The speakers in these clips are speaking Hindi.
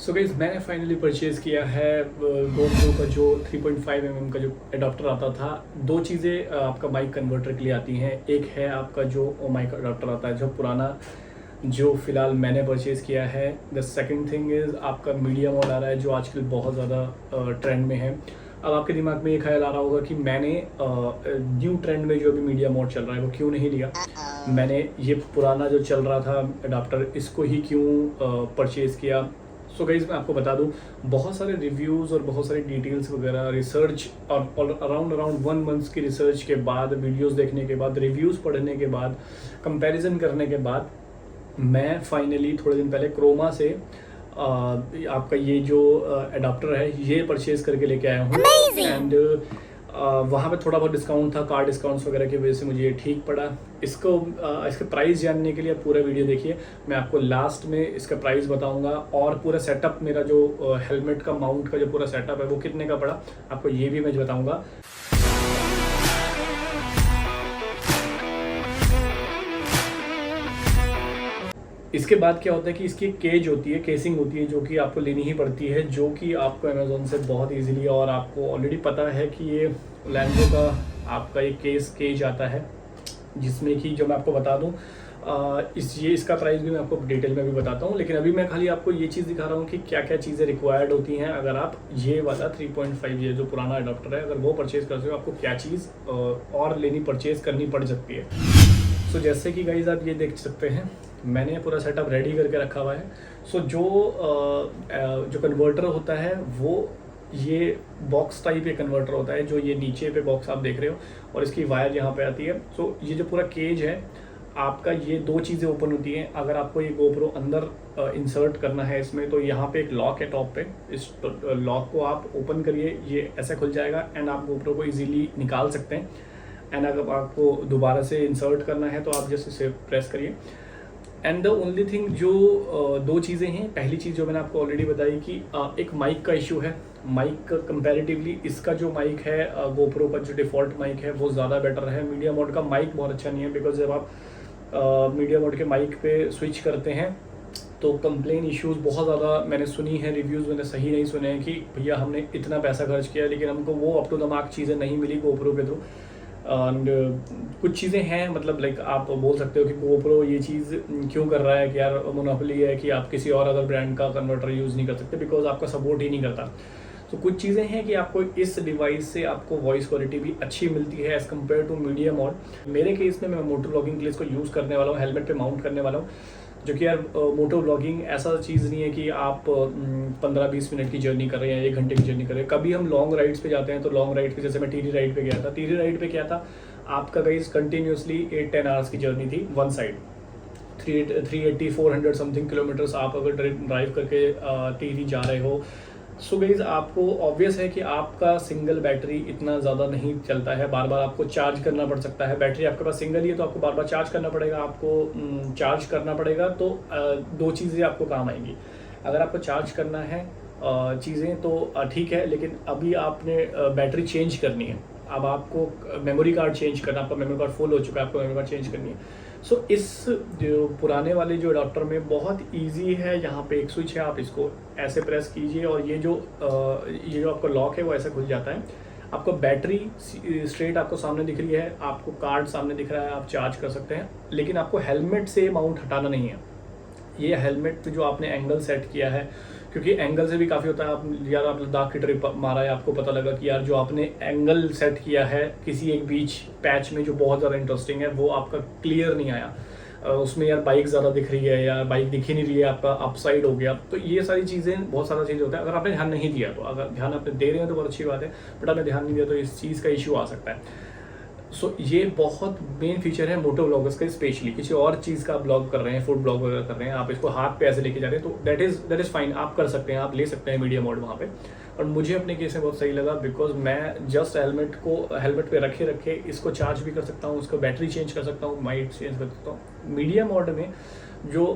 सो गाइस मैंने फाइनली परचेज़ किया है GoPro का जो 3.5 mm का जो अडाप्टर आता था। दो चीज़ें आपका माइक कन्वर्टर के लिए आती हैं। एक है आपका जो माइक अडाप्टर आता है जो पुराना, जो फ़िलहाल मैंने परचेज़ किया है। द सेकंड थिंग इज़ आपका मीडिया मोड आ रहा है जो आजकल बहुत ज़्यादा ट्रेंड में है। अब आपके दिमाग में ये ख्याल आ रहा होगा कि मैंने न्यू ट्रेंड में जो अभी मीडिया मोड चल रहा है वो क्यों नहीं लिया। मैंने ये पुराना जो चल रहा था अडाप्टर, इसको ही क्यों परचेज़ किया। सो गाइस मैं आपको बता दूं, बहुत सारे रिव्यूज़ और बहुत सारी डिटेल्स वगैरह रिसर्च और अराउंड 1 मंथ की रिसर्च के बाद, वीडियोस देखने के बाद, रिव्यूज़ पढ़ने के बाद, कंपैरिजन करने के बाद मैं फाइनली थोड़े दिन पहले क्रोमा से आपका ये जो अडाप्टर है ये परचेज़ करके लेके आया हूँ। एंड वहाँ पे थोड़ा बहुत डिस्काउंट था, कार्ड डिस्काउंट्स वगैरह की वजह से मुझे ये ठीक पड़ा। इसके प्राइस जानने के लिए पूरा वीडियो देखिए। मैं आपको लास्ट में इसका प्राइस बताऊंगा और पूरा सेटअप, मेरा जो हेलमेट का माउंट का जो पूरा सेटअप है वो कितने का पड़ा, आपको ये भी मैं बताऊंगा। इसके बाद क्या होता है कि इसकी केज होती है, केसिंग होती है जो कि आपको लेनी ही पड़ती है, जो कि आपको अमेज़ोन से बहुत इजीली, और आपको ऑलरेडी पता है कि ये लैंडो का आपका एक केज आता है जिसमें कि जो मैं आपको बता दूं, इसका प्राइस भी मैं आपको डिटेल में भी बताता हूं। लेकिन अभी मैं खाली आपको ये चीज़ दिखा रहा हूं कि क्या क्या चीज़ें रिक्वायर्ड होती हैं अगर आप ये वाला 3.5 ये जो पुराना अडॉप्टर है अगर वो परचेज़ करते हो, आपको क्या चीज़ और परचेज़ करनी पड़ सकती है। सो जैसे कि गाइज आप ये देख सकते हैं, मैंने पूरा सेटअप रेडी करके रखा हुआ है। सो जो कन्वर्टर होता है वो ये बॉक्स टाइप एक कन्वर्टर होता है, जो ये नीचे पे बॉक्स आप देख रहे हो और इसकी वायर यहाँ पे आती है। सो ये जो पूरा केज है आपका, ये दो चीज़ें ओपन होती हैं। अगर आपको ये GoPro अंदर इंसर्ट करना है इसमें, तो यहाँ पे एक लॉक है टॉप पे, इस लॉक को आप ओपन करिए, ये ऐसे खुल जाएगा एंड आप GoPro को इजीली निकाल सकते हैं। एंड अगर आपको दोबारा से इंसर्ट करना है तो आप जस्ट इसे प्रेस करिए। एंड द ओनली थिंग जो दो चीज़ें हैं, पहली चीज़ जो मैंने आपको ऑलरेडी बताई कि एक माइक का इशू है। माइक कंपैरेटिवली इसका जो माइक है GoPro का जो डिफ़ॉल्ट माइक है वो ज़्यादा बेटर है। मीडिया मोड का माइक बहुत अच्छा नहीं है, बिकॉज जब आप मीडिया मोड के माइक पे स्विच करते हैं तो कंप्लेन इश्यूज़ बहुत ज़्यादा मैंने सुनी है। रिव्यूज़ मैंने सही नहीं सुने हैं कि भैया हमने इतना पैसा खर्च किया लेकिन हमको वो अप टू द मार्क चीज़ें नहीं मिली GoPro के थ्रू। एंड कुछ चीज़ें हैं, मतलब लाइक आप बोल सकते हो कि GoPro ये चीज़ क्यों कर रहा है कि यार मोनोपोली है कि आप किसी और अदर ब्रांड का कन्वर्टर यूज़ नहीं कर सकते, बिकॉज आपका सपोर्ट ही नहीं करता। तो कुछ चीज़ें हैं कि आपको इस डिवाइस से आपको वॉइस क्वालिटी भी अच्छी मिलती है as compare to media mode. मेरे केस में मैं मोटो व्लॉगिंग के लिए इसको यूज़ करने वाला हूँ, हेलमेट पे माउंट करने वाला हूँ, जो कि यार मोटो व्लॉगिंग ऐसा चीज़ नहीं है कि आप 15-20 मिनट की जर्नी कर रहे हैं, 1 घंटे की जर्नी कर रहे हैं। कभी हम लॉन्ग राइड्स पे जाते हैं तो लॉन्ग राइड पे, जैसे मैं टीरी राइड पे गया था, टीरी राइड पे क्या था, आपका गाइस कंटिन्यूसली 8-10 आवर्स की जर्नी थी वन साइड, 380-400 समथिंग किलोमीटर्स आप अगर ड्राइव करके टीरी जा रहे हो। सो गाइस आपको ऑब्वियस है कि आपका सिंगल बैटरी इतना ज़्यादा नहीं चलता है, बार बार आपको चार्ज करना पड़ सकता है। बैटरी आपके पास सिंगल ही है तो आपको बार बार चार्ज करना पड़ेगा, आपको चार्ज करना पड़ेगा। तो दो चीज़ें आपको काम आएंगी। अगर आपको चार्ज करना है चीज़ें तो ठीक है, लेकिन अभी आपने बैटरी चेंज करनी है, अब आपको मेमोरी कार्ड चेंज करना, आपका मेमोरी कार्ड फुल हो चुका है, आपको मेमोरी कार्ड चेंज करनी है। सो इस जो पुराने वाले जो अडॉप्टर में बहुत इजी है, यहाँ पे एक स्विच है, आप इसको ऐसे प्रेस कीजिए और ये जो आपका लॉक है वो ऐसे खुल जाता है। आपको बैटरी स्ट्रेट आपको सामने दिख रही है, आपको कार्ड सामने दिख रहा है, आप चार्ज कर सकते हैं। लेकिन आपको हेलमेट से माउंट हटाना नहीं है। ये हेलमेट पे जो आपने एंगल सेट किया है, क्योंकि एंगल से भी काफ़ी होता है। आप लद्दाख की ट्रिप मारा है, आपको पता लगा कि यार जो आपने एंगल सेट किया है किसी एक बीच पैच में जो बहुत ज़्यादा इंटरेस्टिंग है, वो आपका क्लियर नहीं आया। उसमें यार बाइक ज़्यादा दिख रही है या बाइक दिख ही नहीं रही है, आपका अपसाइड हो गया। तो ये सारी चीज़ें, बहुत सारा चीज़ होता है। अगर आपने ध्यान नहीं दिया तो, अगर ध्यान आपने दे रहे हैं तो बहुत अच्छी बात है, बट आपने ध्यान नहीं दिया तो इस चीज़ का इशू आ सकता है। सो ये बहुत मेन फीचर है मोटो ब्लॉगर्स का, स्पेशली किसी और चीज़ का ब्लॉग कर रहे हैं, फूड ब्लॉग वगैरह कर रहे हैं, आप इसको हाथ पे ऐसे लेके जा रहे हैं, तो दैट इज़ फाइन, आप कर सकते हैं, आप ले सकते हैं मीडिया मोड वहाँ पे। और मुझे अपने केस में बहुत सही लगा, बिकॉज मैं जस्ट हेलमेट पे रखे इसको चार्ज भी कर सकता हूँ, उसको बैटरी चेंज कर सकता हूँ, माइक चेंज कर सकता हूँ। मीडिया मोड में जो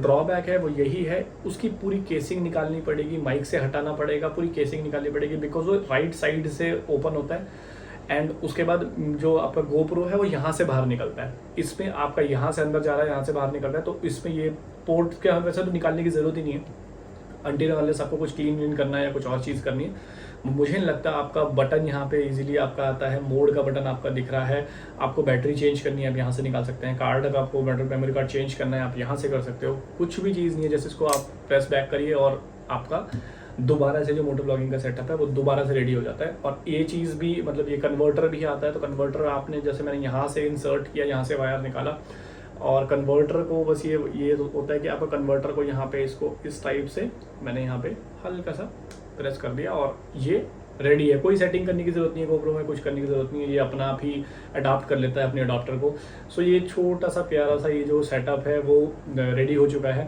ड्रॉबैक है वो यही है, उसकी पूरी केसिंग निकालनी पड़ेगी, माइक से हटाना पड़ेगा, पूरी केसिंग निकालनी पड़ेगी, बिकॉज वो राइट साइड से ओपन होता है। एंड उसके बाद जो आपका GoPro है वो यहाँ से बाहर निकलता है, इसमें आपका यहाँ से अंदर जा रहा है, यहाँ से बाहर निकल रहा है। तो इसमें ये पोर्ट के वैसे तो निकालने की ज़रूरत ही नहीं है, अनटिल अनलेस आपको कुछ क्लीन करना है या कुछ और चीज़ करनी है। मुझे नहीं लगता आपका बटन यहाँ पे इजीली आपका आता है, मोड का बटन आपका दिख रहा है, आपको बैटरी चेंज करनी है आप यहाँ से निकाल सकते हैं, कार्ड का आपको मेमोरी कार्ड चेंज करना है आप यहाँ से कर सकते हो, कुछ भी चीज़ नहीं है। जैसे इसको आप प्रेस बैक करिए और आपका दोबारा से जो मोटो ब्लॉगिंग का सेटअप है वो दोबारा से रेडी हो जाता है। और ये चीज़ भी मतलब ये कन्वर्टर भी आता है, तो कन्वर्टर आपने जैसे मैंने यहाँ से इंसर्ट किया, यहाँ से वायर निकाला और कन्वर्टर को बस ये होता है कि आपका कन्वर्टर को यहाँ पे इसको इस टाइप से मैंने यहाँ पे हल्का सा प्रेस कर दिया और ये रेडी है। कोई सेटिंग करने की ज़रूरत नहीं है, GoPro में कुछ करने की ज़रूरत नहीं है, ये अपना आप ही अडाप्ट कर लेता है अपने अडाप्टर को। सो ये छोटा सा प्यारा सा ये जो सेटअप है वो रेडी हो चुका है।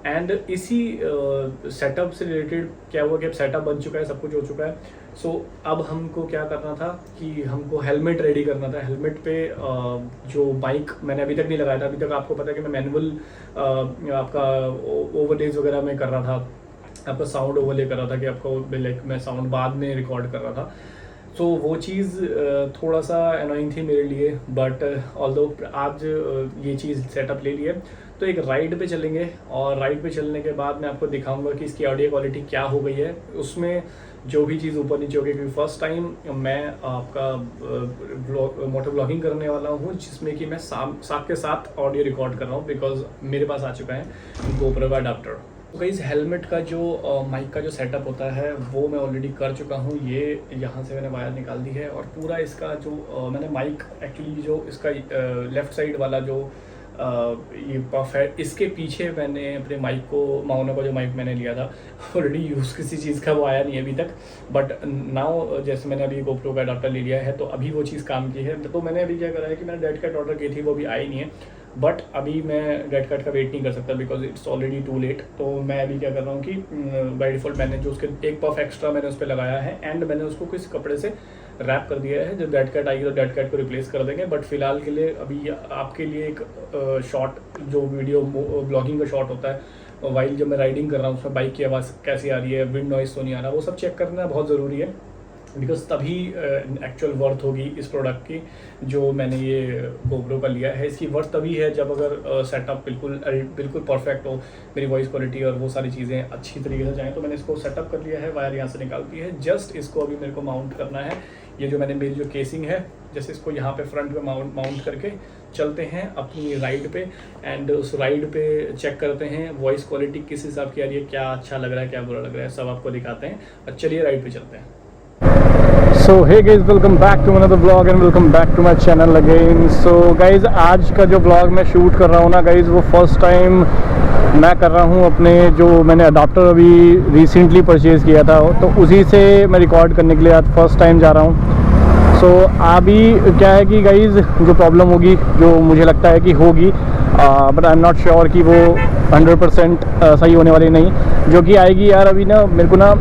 एंड इसी सेटअप से रिलेटेड क्या हुआ कि अब सेटअप बन चुका है, सब कुछ हो चुका है। सो अब हमको क्या करना था कि हमको हेलमेट रेडी करना था। हेलमेट पे जो माइक मैंने अभी तक नहीं लगाया था, अभी तक आपको पता है कि मैं मैनुअल आपका ओवरलेज वगैरह में कर रहा था, आपका साउंड ओवरले कर रहा था कि आपको लाइक मैं साउंड बाद में रिकॉर्ड कर रहा था। सो वो चीज़ थोड़ा सा एनोइंग थी मेरे लिए, बट ऑल्दो आज ये चीज़ सेटअप ले लिया। तो एक राइड पे चलेंगे और राइड पे चलने के बाद मैं आपको दिखाऊंगा कि इसकी ऑडियो क्वालिटी क्या हो गई है, उसमें जो भी चीज़ ऊपर नीचे होगी। क्योंकि फर्स्ट टाइम मैं आपका मोटो ब्लॉगिंग करने वाला हूँ जिसमें कि मैं साथ के साथ ऑडियो रिकॉर्ड कर रहा हूँ, बिकॉज मेरे पास आ चुका है GoPro का अडाप्टर। तो इस हेलमेट का जो माइक का जो सेटअप होता है वो मैं ऑलरेडी कर चुका हूँ। ये यहाँ से मैंने वायर निकाल दी है और पूरा इसका जो मैंने माइक एक्चुअली जो इसका लेफ़्ट साइड वाला जो ये पफ है, इसके पीछे मैंने अपने माइक को, माउनो का जो माइक मैंने लिया था ऑलरेडी यूज़ किसी चीज़ का वो आया नहीं अभी तक, बट नाउ जैसे मैंने अभी GoPro का अडाप्टर ले लिया है तो अभी वो चीज़ काम की है। तो मैंने अभी क्या करा है कि मैंने डेड कैट ऑर्डर की थी, वो भी आई नहीं है, बट अभी मैं डेड कैट का वेट नहीं कर सकता because it's already too late. तो मैं अभी क्या कर रहा हूँ कि बाय डिफ़ॉल्ट मैंने जो उसके एक पफ एक्स्ट्रा मैंने उस पर लगाया है एंड मैंने उसको किसी कपड़े से रैप कर दिया है। जब डेड कैट आएगी तो डेड कैट को रिप्लेस कर देंगे, बट फिलहाल के लिए अभी आपके लिए एक शॉट जो वीडियो ब्लॉगिंग का शॉट होता है वाइल जब मैं राइडिंग कर रहा हूँ उसमें बाइक की आवाज़ कैसी आ रही है, विंड नॉइस तो नहीं आ रहा, वो सब चेक करना बहुत ज़रूरी है बिकॉज तभी एक्चुअल वर्थ होगी इस प्रोडक्ट की जो मैंने ये GoPro का लिया है। इसकी वर्थ तभी है जब अगर सेटअप बिल्कुल परफेक्ट हो, मेरी वॉइस क्वालिटी और वो सारी चीज़ें अच्छी तरीके से जाएँ। तो मैंने इसको सेटअप कर लिया है, वायर यहाँ से निकाल दी है, जस्ट इसको अभी मेरे को माउंट करना है। ये जो मैंने मेरी जो केसिंग है जैसे इसको यहाँ पे फ्रंट पे माउंट करके चलते हैं अपनी राइड पे एंड उस राइड पे चेक करते हैं वॉइस क्वालिटी किस हिसाब की आ रही है, क्या अच्छा लग रहा है, क्या बुरा लग रहा है, सब आपको दिखाते हैं। और चलिए राइड पे चलते हैं। So hey guys, welcome back to another vlog and welcome back to my channel again. So guys, आज का जो vlog मैं शूट कर रहा हूँ ना guys, वो फर्स्ट टाइम मैं कर रहा हूँ अपने जो मैंने अडाप्टर अभी रिसेंटली परचेज़ किया था तो उसी से मैं रिकॉर्ड करने के लिए आज फर्स्ट टाइम जा रहा हूँ। सो अभी क्या है कि गाइज़ जो प्रॉब्लम होगी, जो मुझे लगता है कि होगी, but I am not sure कि वो 100% सही होने वाली नहीं, जो कि आएगी यार। अभी ना मेरे को ना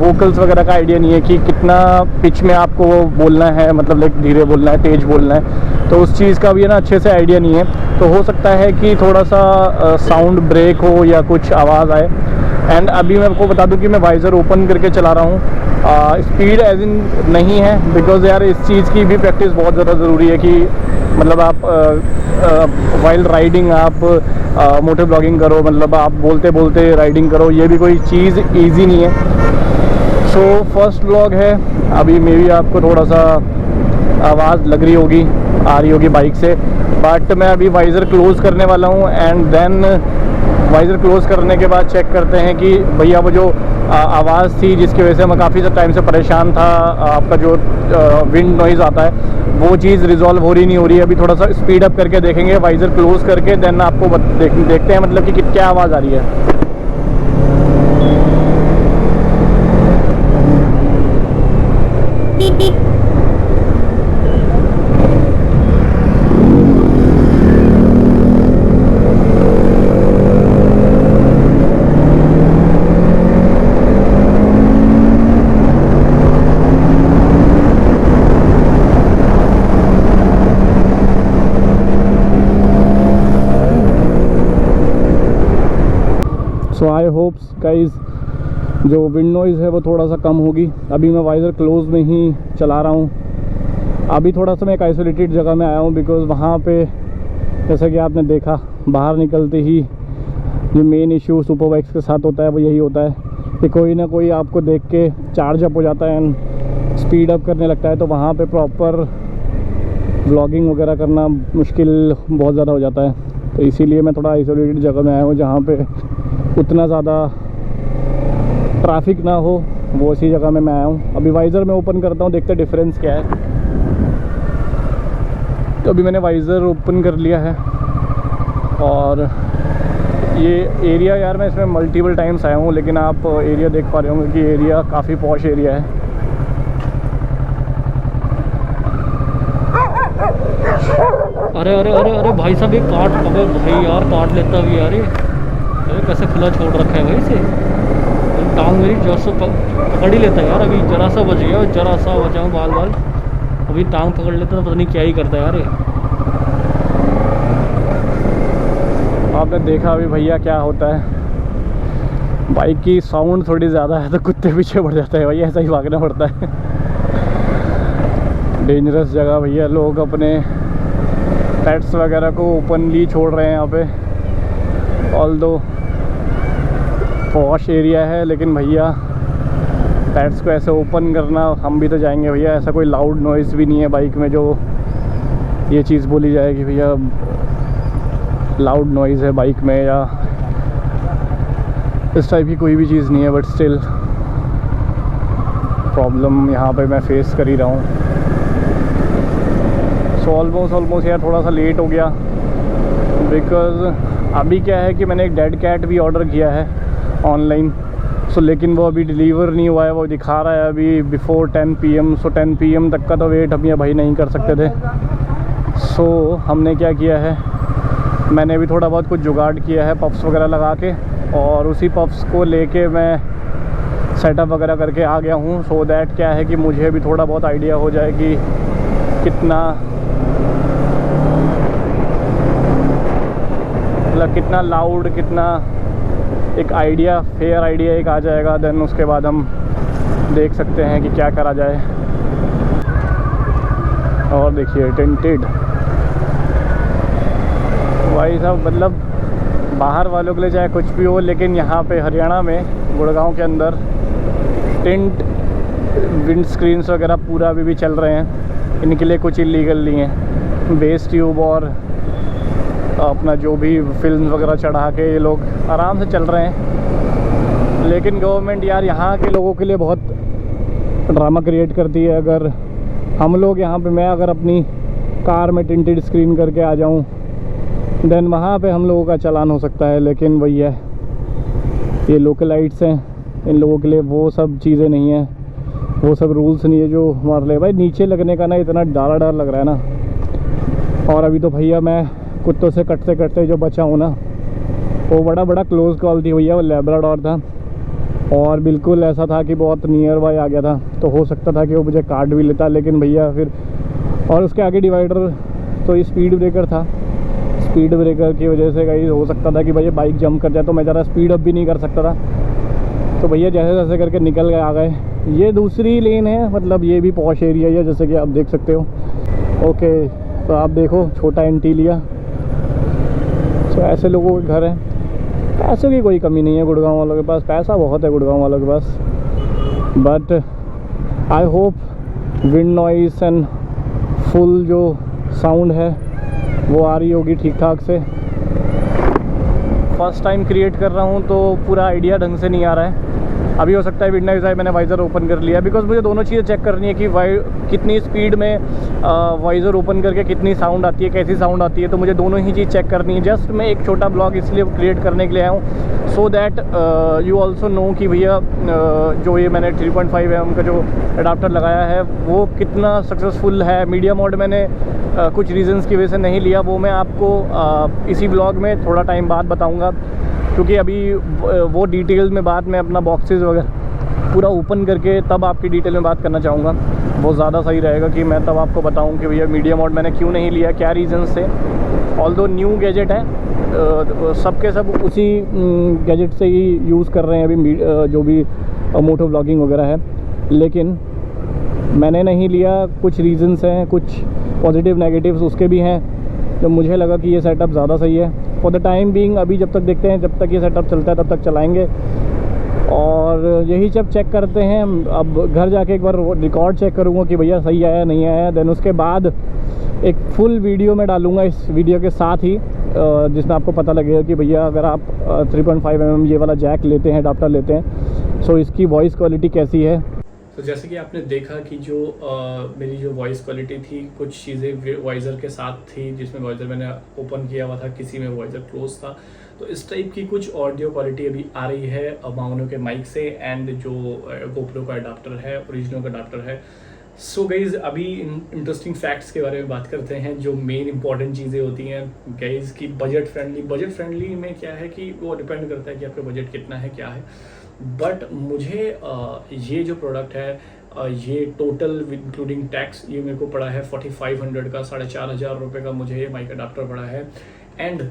वोकल्स वगैरह का आइडिया नहीं है कि कितना पिच में आपको बोलना है, मतलब लाइक धीरे बोलना है, तेज़ बोलना है, तो उस चीज़ का भी ना अच्छे से आइडिया नहीं है। तो हो सकता है कि थोड़ा सा साउंड ब्रेक हो या कुछ आवाज़ आए। एंड अभी मैं आपको बता दूं कि मैं वाइज़र ओपन करके चला रहा हूँ, स्पीड एज इन नहीं है बिकॉज़ यार इस चीज़ की भी प्रैक्टिस बहुत ज़्यादा ज़रूरी है कि मतलब आप वाइल राइडिंग आप मोटो ब्लॉगिंग करो, मतलब आप बोलते बोलते राइडिंग करो, ये भी कोई चीज़ ईजी नहीं है। सो फर्स्ट व्लॉग है, अभी मे भी आपको थोड़ा सा आवाज़ लग रही होगी, आ रही होगी बाइक से, बट मैं अभी वाइज़र क्लोज़ करने वाला हूँ एंड देन वाइज़र क्लोज़ करने के बाद चेक करते हैं कि भैया वो जो आवाज़ थी जिसकी वजह से मैं काफ़ी टाइम से परेशान था, आपका जो विंड नॉइज़ आता है वो चीज़ रिजॉल्व हो रही नहीं हो रही है। अभी थोड़ा सा स्पीड अप करके देखेंगे, वाइज़र क्लोज़ करके देन आपको देखते हैं मतलब कि क्या आवाज़ आ रही है। सो आई होप्स गाइज जो विंड नॉइज़ है वो थोड़ा सा कम होगी। अभी मैं वाइज़र क्लोज में ही चला रहा हूँ। अभी थोड़ा सा मैं एक आइसोलेटेड जगह में आया हूँ बिकॉज़ वहाँ पे जैसा कि आपने देखा बाहर निकलते ही जो मेन इशू सुपर बाइक्स के साथ होता है वो यही होता है कि कोई ना कोई आपको देख के चार्ज अप हो जाता है एंड स्पीड अप करने लगता है, तो वहाँ पे प्रॉपर व्लॉगिंग वगैरह करना मुश्किल बहुत ज़्यादा हो जाता है। तो इसीलिए मैं थोड़ा आइसोलेटेड जगह में आया हूँ जहाँ पे उतना ज़्यादा ट्रैफिक ना हो, वो इसी जगह में मैं आया हूँ। अभी वाइज़र में ओपन करता हूँ, देखते डिफरेंस क्या है। तो अभी मैंने वाइज़र ओपन कर लिया है और ये एरिया यार मैं इसमें मल्टीपल टाइम्स आया हूँ, लेकिन आप एरिया देख पा रहे होंगे कि एरिया काफ़ी पॉश एरिया है। अरे अरे अरे अरे भाई साहब, ये काट, अबे भाई यार काट लेता भी यार ये। अरे कैसे खुला छोड़ रखा है भाई इसे, टांग मेरी जोर से पकड़ ही लेता है यार। अभी जरा सा बच गया, जरा सा बचा हूँ बाल बाल, अभी टांग पकड़ लेता तो पता नहीं क्या ही करता है यार ये। आपने देखा अभी भैया क्या होता है, बाइक की साउंड थोड़ी ज़्यादा है तो कुत्ते पीछे पड़ जाता है भाई, ऐसा ही भागना पड़ता है। डेंजरस जगह भैया, लोग अपने पेट्स वगैरह को ओपनली छोड़ रहे हैं यहाँ पे। ऑल्दो पॉश एरिया है, लेकिन भैया पेट्स को ऐसे ओपन करना, हम भी तो जाएंगे भैया। ऐसा कोई लाउड नॉइज़ भी नहीं है बाइक में जो ये चीज़ बोली जाए कि भैया लाउड नॉइज़ है बाइक में, या इस टाइप की कोई भी चीज़ नहीं है। बट स्टिल प्रॉब्लम यहाँ पे मैं फेस कर ही रहा हूँ। सो ऑलमोस्ट यार थोड़ा सा लेट हो गया, बिकॉज़ अभी क्या है कि मैंने एक डेड कैट भी ऑर्डर किया है ऑनलाइन। सो लेकिन वो अभी डिलीवर नहीं हुआ है, वो दिखा रहा है अभी बिफोर 10 PM। सो 10 PM तक का तो वेट हम ये भाई नहीं कर सकते थे। सो हमने क्या किया है, मैंने भी थोड़ा बहुत कुछ जुगाड़ किया है पफ्स वगैरह लगा के, और उसी पफ्स को लेके मैं सेटअप वगैरह करके आ गया हूँ। सो दैट क्या है कि मुझे भी थोड़ा बहुत आइडिया हो जाए कि कितना लाउड, कितना एक आइडिया, फेयर आइडिया एक आ जाएगा। देन उसके बाद हम देख सकते हैं कि क्या करा जाए। और देखिए टेंटेड भाई साहब, मतलब बाहर वालों के लिए चाहे कुछ भी हो, लेकिन यहाँ पे हरियाणा में गुड़गांव के अंदर टिंट विंड स्क्रीन्स वगैरह पूरा अभी भी चल रहे हैं। इनके लिए कुछ इलीगल नहीं है। बेस ट्यूब और अपना जो भी फिल्म वगैरह चढ़ा के ये लोग आराम से चल रहे हैं। लेकिन गवर्नमेंट यार यहाँ के लोगों के लिए बहुत ड्रामा क्रिएट करती है। अगर हम लोग यहाँ पे, मैं अगर अपनी कार में टिंटेड स्क्रीन करके आ जाऊँ, देन वहाँ पे हम लोगों का चालान हो सकता है। लेकिन वही है, ये लोकलाइट्स हैं, इन लोगों के लिए वो सब चीज़ें नहीं हैं, वो सब रूल्स नहीं है जो हमारे लिए। भाई नीचे लगने का ना इतना डर लग रहा है ना। और अभी तो भैया मैं कुत्तों से कटते कटते जो बचा हूँ ना, वो बड़ा क्लोज़ कॉल थी भैया। वो लैब्राडोर था और बिल्कुल ऐसा था कि बहुत नियर बाय आ गया था, तो हो सकता था कि वो मुझे काट भी लेता। लेकिन भैया फिर, और उसके आगे डिवाइडर, तो ये स्पीड ब्रेकर था। स्पीड ब्रेकर की वजह से कहीं हो सकता था कि भैया बाइक जंप कर जाए, तो मैं ज़रा स्पीड अप भी नहीं कर सकता था। तो भैया जैसे जैसे करके निकल गए, आ गए। ये दूसरी लेन है, मतलब ये भी पॉश एरिया है जैसे कि आप देख सकते हो। ओके, तो आप देखो छोटा एंटी लिया। तो ऐसे लोगों के घर हैं, पैसों की कोई कमी नहीं है गुड़गांव वालों के पास, पैसा बहुत है गुड़गांव वालों के पास। But I hope wind noise and full जो साउंड है वो आ रही होगी ठीक ठाक से। फर्स्ट टाइम क्रिएट कर रहा हूँ तो पूरा आइडिया ढंग से नहीं आ रहा है। अभी हो सकता है विंड नॉइज़ आए, मैंने वाइज़र ओपन कर लिया, बिकॉज मुझे दोनों चीज़ें चेक करनी है कि कितनी स्पीड में वाइज़र ओपन करके कितनी साउंड आती है, कैसी साउंड आती है। तो मुझे दोनों ही चीज़ चेक करनी है। जस्ट मैं एक छोटा ब्लॉग इसलिए क्रिएट करने के लिए आया हूँ, so that you also know कि भैया जो ये मैंने 3.5 mm का जो अडाप्टर लगाया है वो कितना सक्सेसफुल है। मीडिया मोड मैंने कुछ रीज़न्स की वजह से नहीं लिया, वो मैं आपको इसी ब्लॉग में थोड़ा टाइम बाद बताऊँगा, क्योंकि अभी वो डिटेल में बात मैं अपना बॉक्सेस वगैरह पूरा ओपन करके तब आपकी डिटेल में बात करना चाहूँगा। वो ज़्यादा सही रहेगा कि मैं तब आपको बताऊँ कि भैया मीडिया मोड मैंने क्यों नहीं लिया, क्या रीज़न्स थे। ऑल्दो न्यू गैजेट है, सबके सब उसी गैजेट से ही यूज़ कर रहे हैं अभी, जो भी मोटो ब्लॉगिंग वगैरह है। लेकिन मैंने नहीं लिया, कुछ रीज़न्स हैं, कुछ पॉजिटिव नेगेटिव्स उसके भी हैं, तो मुझे लगा कि ये सेटअप ज़्यादा सही है फॉर द टाइम बीइंग। अभी जब तक देखते हैं, जब तक ये सेटअप चलता है तब तक चलाएंगे। और यही जब चेक करते हैं, अब घर जाके एक बार रिकॉर्ड चेक करूँगा कि भैया सही आया नहीं आया, देन उसके बाद एक फुल वीडियो में डालूँगा इस वीडियो के साथ ही, जिसमें आपको पता लगेगा कि भैया अगर आप 3.5 mm ये वाला जैक लेते हैं, अडाप्टर लेते हैं, सो इसकी वॉइस क्वालिटी कैसी है। तो जैसे कि आपने देखा कि जो मेरी जो वॉइस क्वालिटी थी, कुछ चीज़ें वॉइज़र के साथ थी, जिसमें वॉइज़र मैंने ओपन किया हुआ था, किसी में वॉइज़र क्लोज था, तो इस टाइप की कुछ ऑडियो क्वालिटी अभी आ रही है माउनो के माइक से, एंड जो गोप्रो का अडाप्टर है, ओरिजिनल का अडाप्टर है। सो गाइज़, अभी इंटरेस्टिंग फैक्ट्स के बारे में बात करते हैं, जो मेन इंपॉर्टेंट चीज़ें होती हैं गाइज़ की। बजट फ्रेंडली में क्या है कि वो डिपेंड करता है कि आपका बजट कितना है, क्या है। बट मुझे ये जो प्रोडक्ट है, ये टोटल इंक्लूडिंग टैक्स, ये मेरे को पड़ा है 4500 का, 4500 रुपये का मुझे ये माइक अडाप्टर पड़ा है। एंड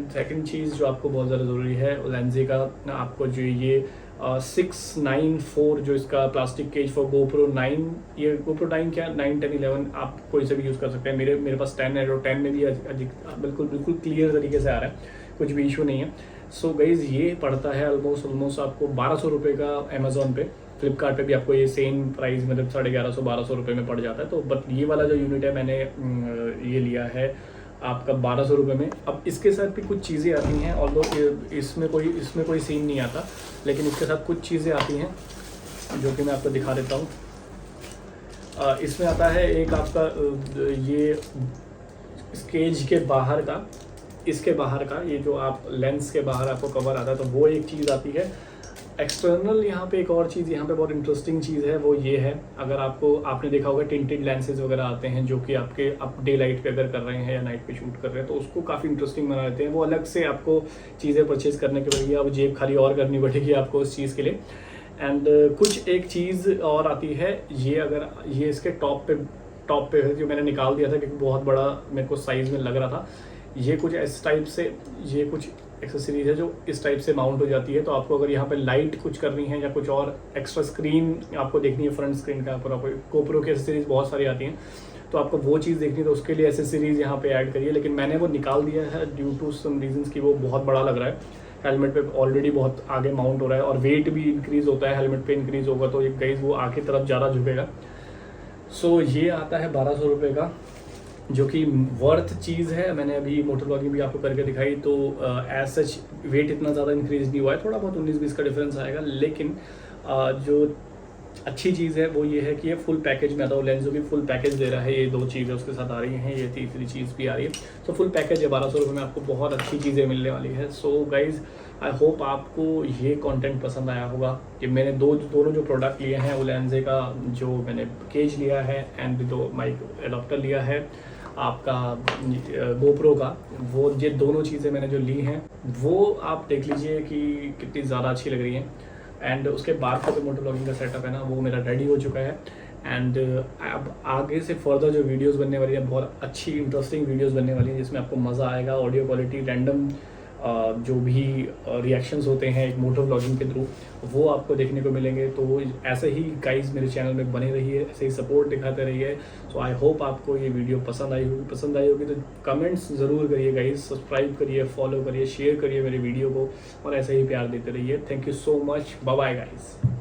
सेकंड चीज़ जो आपको बहुत ज़्यादा ज़रूरी है, लेंजे का आपको जो ये 694 जो इसका प्लास्टिक केज फॉर GoPro 9, ये GoPro 9 क्या 9, 10, 11 आप कोई से भी यूज़ कर सकते हैं। मेरे पास 10 है, और 10 में भी बिल्कुल क्लियर तरीके से आ रहा है, कुछ भी इशू नहीं है। सो गाइज़, ये पड़ता है ऑलमोस्ट आपको 1200 रुपये का अमेज़ॉन पे। फ्लिपकार्ट पे भी आपको ये सेम प्राइस, मतलब 1150-1200 रुपये में पड़ जाता है। तो बट ये वाला जो यूनिट है, मैंने ये लिया है आपका 1200 रुपये में। अब इसके साथ भी कुछ चीज़ें आती हैं, ऑल्दो इसमें कोई सीन नहीं आता, लेकिन इसके साथ कुछ चीज़ें आती हैं जो कि मैं आपको दिखा देता हूँ। इसमें आता है एक आपका ये स्केज के बाहर का, इसके बाहर का, ये जो आप लेंस के बाहर आपको कवर आता है, तो वो एक चीज़ आती है। एक्सटर्नल यहाँ पे एक और चीज़, यहाँ पे बहुत इंटरेस्टिंग चीज़ है, वो ये है, अगर आपने देखा होगा टिंटेड लेंसेज वगैरह आते हैं, जो कि आपके आप डे लाइट पे अगर कर रहे हैं या नाइट पे शूट कर रहे हैं, तो उसको काफ़ी इंटरेस्टिंग बना देते हैं। वो अलग से आपको चीज़ें परचेज़ करने के लिए अब जेब खाली और करनी पड़ेगी आपको उस चीज़ के लिए। एंड कुछ एक चीज़ और आती है, ये अगर ये इसके टॉप पे है, जो मैंने निकाल दिया था क्योंकि बहुत बड़ा मेरे को साइज़ में लग रहा था। ये कुछ इस टाइप से, ये कुछ एक्सेसरीज है जो इस टाइप से माउंट हो जाती है। तो आपको अगर यहाँ पे लाइट कुछ करनी है या कुछ और एक्स्ट्रा स्क्रीन आपको देखनी है, फ्रंट स्क्रीन का आपको GoPro की एक्सेसरीज बहुत सारी आती हैं, तो आपको वो चीज़ देखनी है, तो उसके लिए एक्सेसरीज यहाँ पे ऐड करिए। लेकिन मैंने वो निकाल दिया है ड्यू टू सम रीजंस कि वो बहुत बड़ा लग रहा है, हेलमेट पे ऑलरेडी बहुत आगे माउंट हो रहा है, और वेट भी इंक्रीज़ होता है, हेलमेट पे इंक्रीज़ होगा तो एक गाइस वो आगे तरफ ज़्यादा झुकेगा। सो ये आता है 1200 रुपये का, जो कि वर्थ चीज़ है। मैंने अभी मोटर ब्लॉगिंग भी आपको करके दिखाई, तो एज सच वेट इतना ज़्यादा इंक्रीज नहीं हुआ है, थोड़ा बहुत 19-20 का डिफरेंस आएगा। लेकिन जो अच्छी चीज़ है वो ये है कि ये फुल पैकेज में आता है, लेंसो भी फुल पैकेज दे रहा है। ये 2 चीज़ें उसके साथ आ रही हैं, ये तीसरी चीज़ भी आ रही है। सो फुल पैकेज है, 1200 रुपये में आपको बहुत अच्छी चीज़ें मिलने वाली है। सो गाइज़, आई होप आपको ये कंटेंट पसंद आया होगा कि मैंने दोनों जो प्रोडक्ट लिए हैं, वो लेंजे का जो मैंने केज लिया है, एंड जो माइक अडॉप्टर लिया है आपका GoPro का, वो ये दोनों चीज़ें मैंने जो ली हैं, वो आप देख लीजिए कि कितनी ज़्यादा अच्छी लग रही हैं। एंड उसके बाद का जो मोटर ब्लॉगिंग का सेटअप है ना, वो मेरा रेडी हो चुका है। एंड अब आगे से फर्दर जो वीडियोस बनने वाली है, बहुत अच्छी इंटरेस्टिंग वीडियोस बनने वाली हैं, जिसमें आपको मज़ा आएगा। ऑडियो क्वालिटी, रैंडम जो भी रिएक्शंस होते हैं एक मोटर ब्लॉगिंग के थ्रू, वो आपको देखने को मिलेंगे। तो ऐसे ही गाइस मेरे चैनल में बने रहिए, ऐसे ही सपोर्ट दिखाते रहिए। सो आई होप आपको ये वीडियो पसंद आई होगी तो कमेंट्स ज़रूर करिए गाइस, सब्सक्राइब करिए, फॉलो करिए, शेयर करिए मेरे वीडियो को, और ऐसे ही प्यार देते रहिए। Thank you so much, bye bye guys.